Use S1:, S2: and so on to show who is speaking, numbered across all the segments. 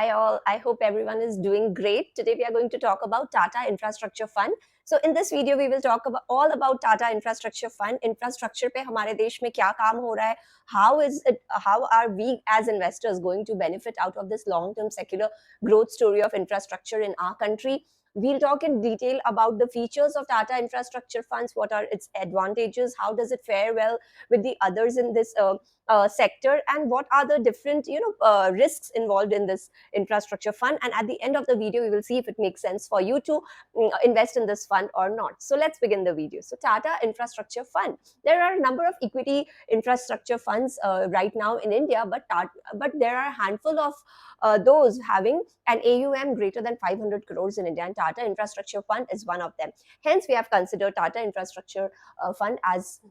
S1: Hi all, I hope everyone is doing great. Today we are going to talk about Tata Infrastructure Fund. So in this video we will talk about all about Tata Infrastructure Fund. Infrastructure पे हमारे देश में क्या काम हो रहा है? How are we as investors going to benefit out of this long-term secular growth story of infrastructure in our country? We'll talk in detail about the features of Tata Infrastructure Funds, what are its advantages, how does it fare well with the others in this sector, and what are the different risks involved in this infrastructure fund. And at the end of the video we will see if it makes sense for you to invest in this fund or not. So let's begin the video. So Tata Infrastructure Fund, there are a number of equity infrastructure funds right now in India, but there are a handful of those having an AUM greater than 500 crores in India, and Tata Infrastructure Fund is one of them. Hence we have considered Tata Infrastructure Fund as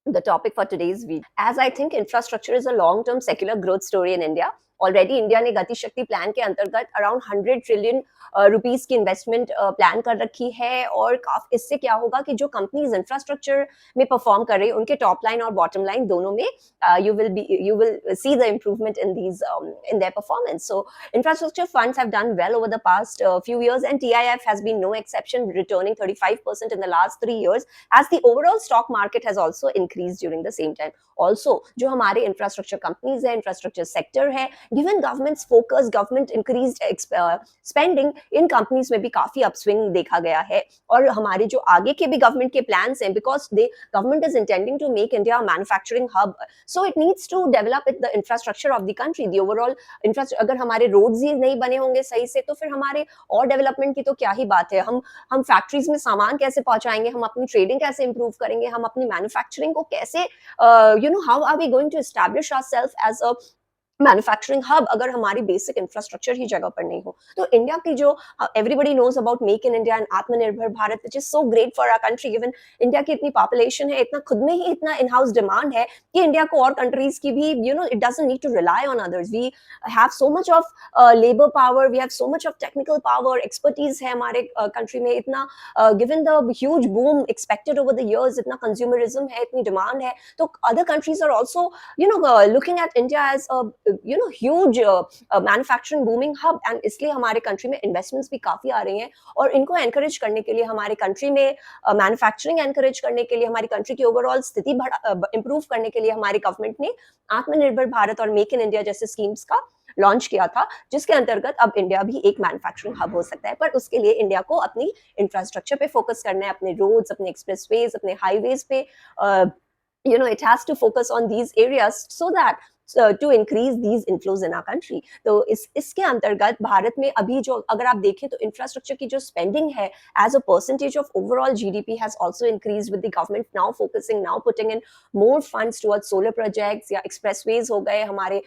S1: the topic for today's video. As I think infrastructure is a long-term secular growth story in India. Already India ने गति शक्ति plan के अंतर्गत around 100 trillion rupees की investment plan कर रखी है, और इससे क्या होगा कि जो कंपनीज इंफ्रास्ट्रक्चर में परफॉर्म कर रही है उनके टॉप लाइन और बॉटम लाइन दोनों में you will see the improvement in these in their performance. So infrastructure funds have done well over the past few years, and TIF has been no exception, returning 35% in the last 3 years, as the overall stock market has also increased during the same time. Also जो हमारे infrastructure companies है, infrastructure sector है, given government's focus, government increased spending, इन companies में भी काफी upswing देखा गया है. और हमारे जो आगे के भी गवर्नमेंट के प्लान्स हैं, because government is intending to make India a manufacturing hub, so it needs to develop the infrastructure of the country, the overall infrastructure. अगर हमारे रोड्स ही नहीं बने होंगे सही से तो फिर हमारे और डेवलपमेंट की तो क्या ही बात है. हम फैक्ट्रीज में सामान कैसे पहुंचाएंगे, हम अपनी ट्रेडिंग कैसे इंप्रूव करेंगे, हम अपनी मैन्युफैक्चरिंग को कैसे how are we going to establish ourselves as a manufacturing hub अगर हमारी बेसिक इंफ्रास्ट्रक्चर ही जगह पर नहीं हो. तो इंडिया की जो everybody knows about make in India and Aatmanirbhar Bharat, which is so great for our country. Given India की इतनी पॉपुलेशन है, इतना खुद में ही इतना इन हाउस डिमांड है कि इंडिया को और कंट्रीज की भी it doesn't need to rely on others. We have so much of labour power, we have so much of technical power, expertise है हमारे कंट्री में इतना. Given the huge boom expected over the years, इतना consumerism है, इतनी demand है, तो other countries are also looking at India as huge manufacturing booming hub, and इसलिए हमारे कंट्री में इन्वेस्टमेंट्स भी काफी आ रही हैं. और इनको एनकरेज करने के लिए, हमारे कंट्री में मैन्युफैक्चरिंग एनकरेज करने के लिए, हमारी कंट्री की ओवरऑल स्थिति इंप्रूव करने के लिए हमारी गवर्नमेंट ने आत्मनिर्भर भारत और मेक इन इंडिया जैसे स्कीम्स का लॉन्च किया था, जिसके अंतर्गत अब इंडिया भी एक मैन्युफैक्चरिंग हब हो सकता है. पर उसके लिए इंडिया को अपनी इंफ्रास्ट्रक्चर पे फोकस करना है, अपने रोड्स, अपने एक्सप्रेसवेज, अपने हाईवेज पे it has to focus on these areas so that to increase these inflows in our country. तो इसके अंतर्गत भारत में अभी जो अगर आप देखें तो इंफ्रास्ट्रक्चर की जो स्पेंडिंग है as a percentage of overall GDP has also increased, with the government now focusing, now putting in more funds towards solar projects, या expressways हो गए, हमारे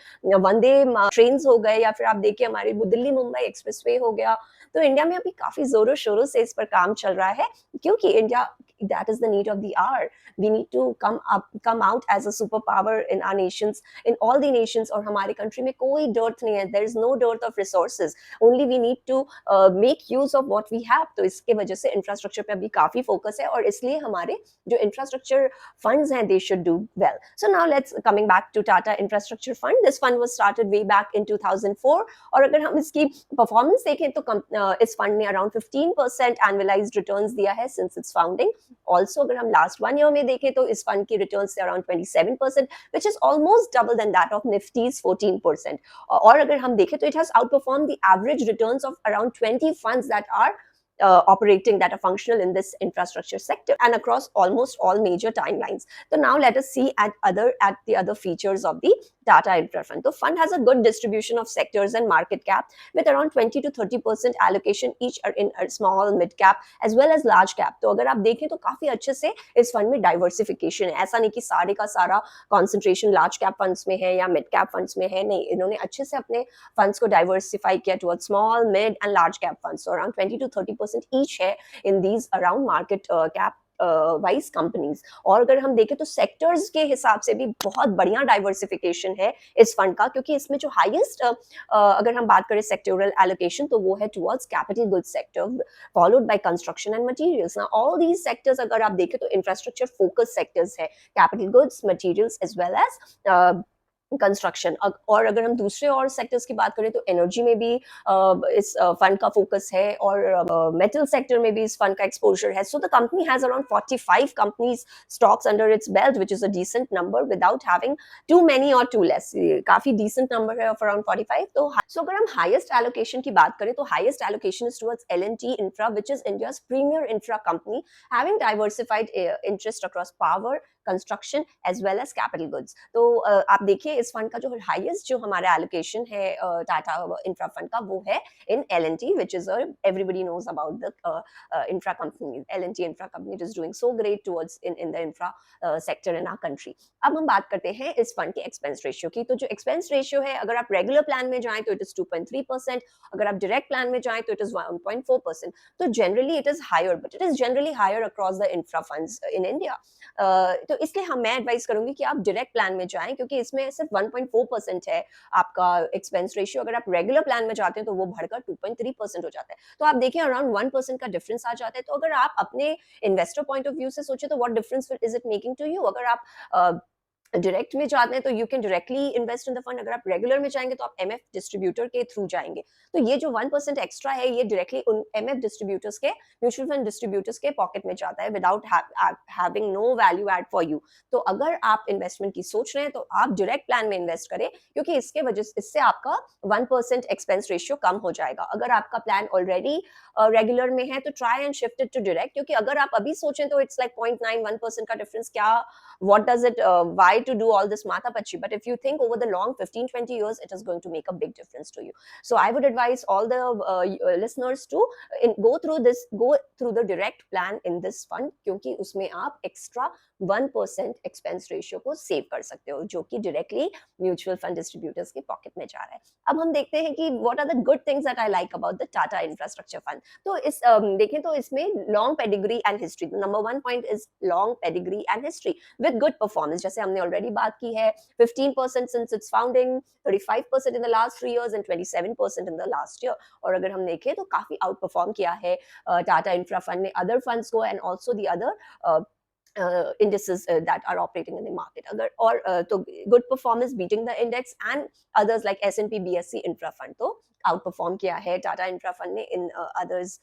S1: वंदे ट्रेन्स हो गए, या फिर आप देखिए हमारे दिल्ली मुंबई एक्सप्रेसवे हो गया. तो इंडिया में अभी काफी जोरों शोरों से इस पर काम चल रहा है, क्योंकि India, that is the need of the hour. We need to come out as a superpower in our nations, in all the nations. और हमारे country में कोई dearth नहीं है, there is no dearth of resources, only we need to make use of what we have. तो इसके वजह से infrastructure पे अभी काफी focus है, और इसलिए हमारे जो infrastructure funds हैं, they should do well. So now let's coming back to Tata Infrastructure Fund. This fund was started way back in 2004, और अगर हम इसकी performance देखें तो इस fund ने around 15% annualized returns दिया है since its founding. Also अगर हम last 1 year में देखें तो इस fund की returns से around 27%, which is almost double than that of Nifty's 14%. और अगर हम देखें तो it has outperformed the average returns of around 20 funds that are operating, that are functional in this infrastructure sector, and across almost all major timelines. So now let us see at the other features of the Tata Infra Fund. The fund has a good distribution of sectors and market cap, with around 20 to 30% allocation each are in a small, mid cap as well as large cap. तो अगर आप देखें तो काफी अच्छे से इस फंड में डाइवर्सिफिकेशन है. ऐसा नहीं कि सारे का सारा कॉन्सेंट्रेशन लार्ज कैप फंड्स में है या मिड कैप फंड्स में है, नहीं, इन्होंने अच्छे से अपने फंड्स को डाइवर्सिफाई किया towards small, mid and large cap funds. So around 20 to 30% each है in these around market cap wise companies. और अगर हम देखें तो सेक्टर्स के हिसाब से भी बहुत बढ़िया डाइवर्सिफिकेशन है इस फंड का, क्योंकि इसमें जो हाईएस्ट अगर हम बात करें सेक्टोरल एलोकेशन तो वो है towards capital goods sector, followed by construction and materials. ना ऑल दीज सेक्टर्स अगर आप देखें तो इंफ्रास्ट्रक्चर फोकस सेक्टर्स है, capital goods, materials as well as construction. और अगर हम दूसरे और सेक्टर्स की बात करें तो एनर्जी में भी इस फंड का फोकस है, और मेटल सेक्टर में भी इस फंड का एक्सपोजर है। So the company has around 45 companies stocks under its belt, which is a decent number without having too many और टू लेस। काफी डिसेंट नंबर है ऑफ अराउंड 45। तो अगर हम हाईएस्ट एलोकेशन की बात करें तो highest allocation is towards L&T infra, which is India's premier infra company having diversified interest across power, construction as well as capital goods. तो आप देखिए इस फंड का जो हाईएस्ट जो हमारा एलोकेशन है टाटा इंफ्रा फंड का, वो है इन L&T, which is everybody knows about the infra company. L&T infra company is doing so great towards in the infra sector in our country. अब हम बात करते हैं इस फंड के एक्सपेंस रेशियो की। तो जो एक्सपेंस रेशियो है, अगर आप रेगुलर प्लान में जाएं तो इट इज 2.3%, अगर आप डायरेक्ट प्लान में जाएं तो इट इज 1.4%। तो generally it is higher, but it is generally higher across the infra funds in India. तो इसलिए मैं एडवाइस करूंगी कि आप डायरेक्ट प्लान में जाएं, क्योंकि इसमें सिर्फ 1.4% है आपका एक्सपेंस रेशियो। अगर आप रेगुलर प्लान में जाते हैं तो वो बढ़कर 2.3% हो जाता है। तो आप देखिए अराउंड 1% का डिफरेंस आ जाता है। तो अगर आप अपने इन्वेस्टर पॉइंट ऑफ व्यू से सोचे तो what difference is it making to you? अगर आप डायरेक्ट में जाते हैं तो you can directly invest in the fund, अगर आप रेगुलर में जाएंगे तो आप एमएफ डिस्ट्रीब्यूटर के थ्रू जाएंगे। तो ये जो 1% एक्स्ट्रा है, ये डायरेक्टली उन एमएफ डिस्ट्रीब्यूटर्स के, म्यूचुअल फंड डिस्ट्रीब्यूटर्स के पॉकेट में जाता है without having no value add for you. तो अगर आप इन्वेस्टमेंट की सोच रहे हैं तो आप डायरेक्ट प्लान में इन्वेस्ट करें, क्योंकि इसके वजह से इससे आपका 1% एक्सपेंस रेशियो कम हो जाएगा। अगर आपका प्लान ऑलरेडी रेगुलर में है तो try and shift it to direct, क्योंकि अगर आप अभी सोचें तो इट्स लाइक 0.91% का डिफरेंस, क्या what does it why to do all this matha pachi? But if you think over the long 15-20 years, it is going to make a big difference to you. So I would advise all the listeners to go through the direct plan in this fund, क्योंकि उसमें आप extra 1% expense ratio को save कर सकते हो, जो कि directly mutual fund distributors के पॉकेट में जा रहा है। अब हम देखते हैं कि what are the good things that I like about the Tata infrastructure fund. तो इस देखें तो इसमें long pedigree and history, number 1 point is long pedigree and history with good performance, जैसे हमने ऑलरेडी बात की है। 15% since it's founding, 35% in the last 3 years and 27% in the last year. और अगर हम देखें तो काफी आउट परफॉर्म किया है टाटा इंफ्रा फंड ने अदर फंड्स को, and also the other indices that are operating in the market. अगर और तो good performance beating the index and others like S&P BSE infra fund तो आउट परफॉर्म किया है टाटा इंफ्रा फंड ने in others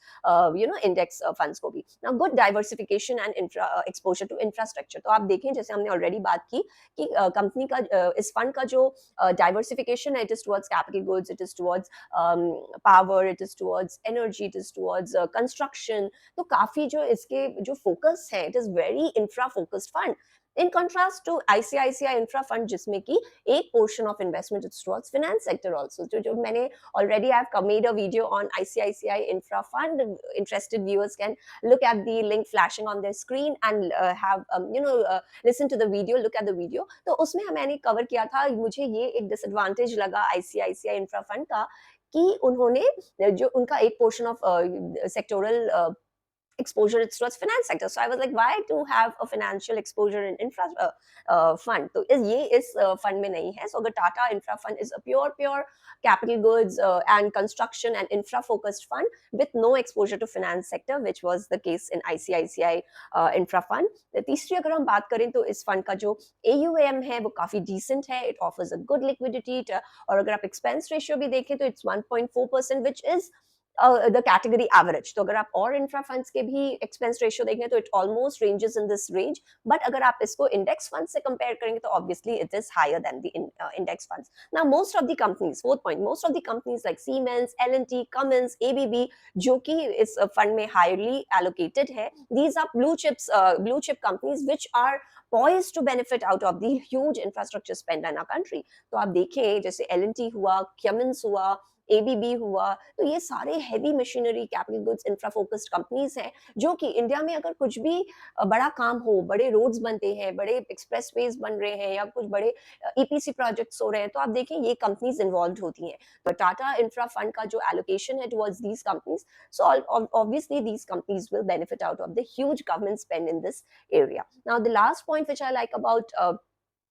S1: index funds को भी। Now good diversification and infra exposure to infrastructure. तो आप देखें जैसे हमने ऑलरेडी बात की कि कंपनी का इस फंड का जो डाइवर्सिफिकेशन है, it is towards capital goods, it is towards power, it is towards energy, it is towards construction. तो काफी जो इसके जो फोकस है, it is very infra focused fund, in contrast to ICICI infra fund, जिसमें की एक portion of investment is towards finance sector also. जो मैंने already I've made a video on ICICI Infra Fund. Interested viewers can look at the link flashing on their screen and have listen to the video, look at the video. तो उसमें मैंने cover किया था, मुझे ये एक disadvantage लगा ICICI Infra Fund का, कि उन्होंने जो उनका एक portion of sectoral exposure it's towards finance sector. So I was like, why to have a financial exposure in infra fund? तो ये इस fund में नहीं है. So अगर Tata Infra Fund is a pure capital goods and construction and infra focused fund with no exposure to finance sector, which was the case in ICICI Infra Fund. तीसरी अगर हम बात करें तो इस fund का जो AUM है वो काफी decent है. It offers a good liquidity. और अगर आप expense ratio भी देखें तो it's 1.4%, which is the category average. तो अगर आप और इंफ्रा फंड्स के भी एक्सपेंस रेशियो देखें तो it almost ranges in this range, but अगर आप इसको इंडेक्स फंड से कंपेयर करेंगे तो obviously it is higher than the index funds. Now most of the companies, fourth point, most of the companies like Siemens, L&T, Cummins, ABB, जो कि इस फंड में हाईली एलोकेटेड है, these are blue chip companies which are poised to benefit out of the huge infrastructure spend in our country. तो आप देखें जैसे L&T हुआ, Cummins हुआ, ABB हुआ, तो ये सारे heavy machinery capital goods infra focused companies हैं, जो कि इंडिया में अगर कुछ भी बड़ा काम हो, बड़े रोड्स बनते हैं, बड़े एक्सप्रेसवेज बन रहे हैं, या कुछ बड़े EPC प्रोजेक्ट्स हो रहे हैं, तो आप देखें ये कंपनीज इन्वॉल्व होती हैं। तो टाटा इंफ्रा फंड का जो एलोकेशन है towards these companies, so obviously these companies will benefit out of the huge government spend in this area. Now the last point which I like about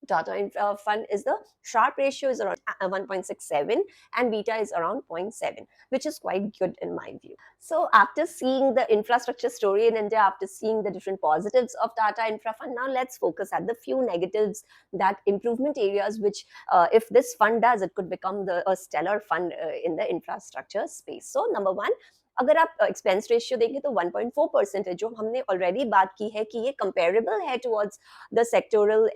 S1: Tata Infra Fund is the Sharpe ratio is around 1.67 and beta is around 0.7, which is quite good in my view. So after seeing the infrastructure story in India, after seeing the different positives of Tata Infra Fund, now let's focus at the few negatives, that improvement areas which if this fund does, it could become a stellar fund in the infrastructure space. So number one, अगर आप expense ratio देखें तो 1.4% है, जो हमने already बात की है कि ये कंपेरेबल है टुवर्ड्स द सेक्टोरल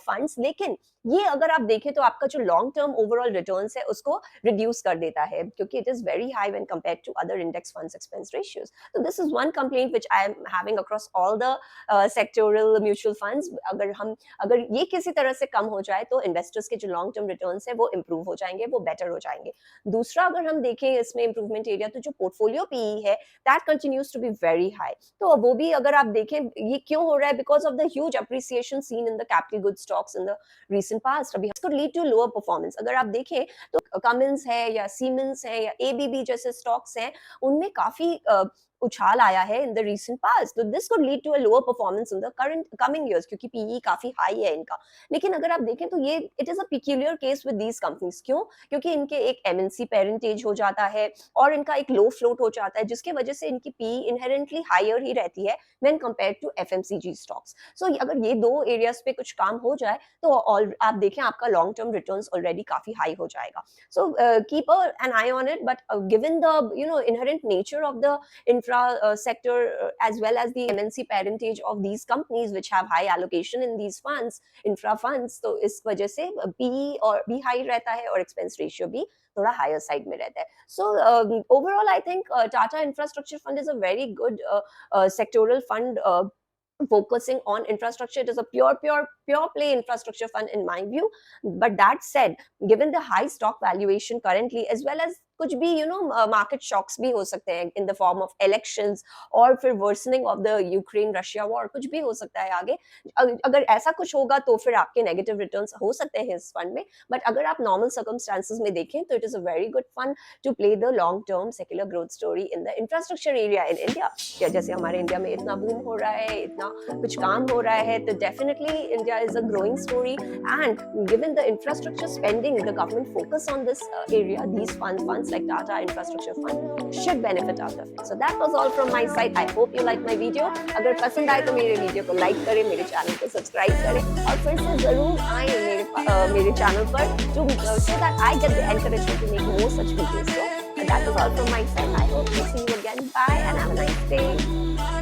S1: फंड्स, लेकिन ये अगर आप देखें तो आपका जो लॉन्ग टर्म ओवरऑल रिटर्न्स है उसको रिड्यूस कर देता है, क्योंकि it is very high when compared to other index funds expense ratios. So this is one complaint which I am having across all the sectoral mutual funds. अगर ये किसी तरह से कम हो जाए तो इन्वेस्टर्स के जो लॉन्ग टर्म रिटर्न्स है वो इंप्रूव हो जाएंगे, वो बेटर हो जाएंगे. दूसरा अगर हम देखें इसमें इंप्रूवमेंट एरिया, तो जो पोर्टफोलियो पीई है that continues to be very high. तो वो भी अगर आप देखें ये क्यों हो रहा है, because of the huge appreciation seen in the capital good stocks in the recent past. अभी could lead to lower performance. अगर आप देखें तो कमिंस है या सीमेंस है या एबीबी जैसे स्टॉक्स हैं, उनमें काफी उछाल आया है इन द रीसेंट पास्ट. तो this could lead to a lower performance in the current coming years, क्योंकि पीई काफी हाई है इनका. लेकिन अगर आप देखें तो ये it is a peculiar case with these companies. क्यों? क्योंकि इनके एक एमएनसी पेरेंटेज हो जाता है और इनका एक लो फ्लोट हो जाता है, जिसकी वजह से इनकी पीई इनहेरेंटली हायर ही रहती है when compared to FMCG stocks. So अगर ये दो एरियाज पे कुछ काम हो जाए तो आप देखें आपका लॉन्ग टर्म रिटर्न्स ऑलरेडी काफी हाई हो जाएगा. So keep an I on it, but given the inherent nature of the infra sector as well as the MNC parentage of these companies which have high allocation in these funds, infra funds, तो इस वजह से PE और भी high रहता है और expense ratio भी थोड़ा higher side में रहता है. So overall I think Tata Infrastructure Fund is a very good sectoral fund focusing on infrastructure. It is a pure play infrastructure fund in my view. But that said, given the high stock valuation currently, as well as कुछ भी market shocks भी हो सकते हैं in the form of elections और फिर worsening of the Ukraine Russia war, कुछ भी हो सकता है आगे. अगर ऐसा कुछ होगा तो फिर आपके नेगेटिव रिटर्न्स हो सकते हैं इस फंड में. बट अगर आप नॉर्मल सर्कमस्टांसेस में देखें तो it is a very good fund to play the long term secular growth story in the infrastructure area in India. या जैसे हमारे इंडिया में इतना बूम हो रहा है, इतना कुछ काम हो रहा है, तो definitely India is a growing story. And given the infrastructure spending, the government focus on this area, these funds like Tata Infrastructure Fund should benefit out of it. So that was all from my side. I hope you like my video. अगर पसंद आए तो मेरे video को like करें, मेरे channel को subscribe करें और फिर से जरूर आए मेरे चैनल पर so that I get the encouragement to make more such videos. So that was all from my side. I hope to see you again. Bye and have a nice day.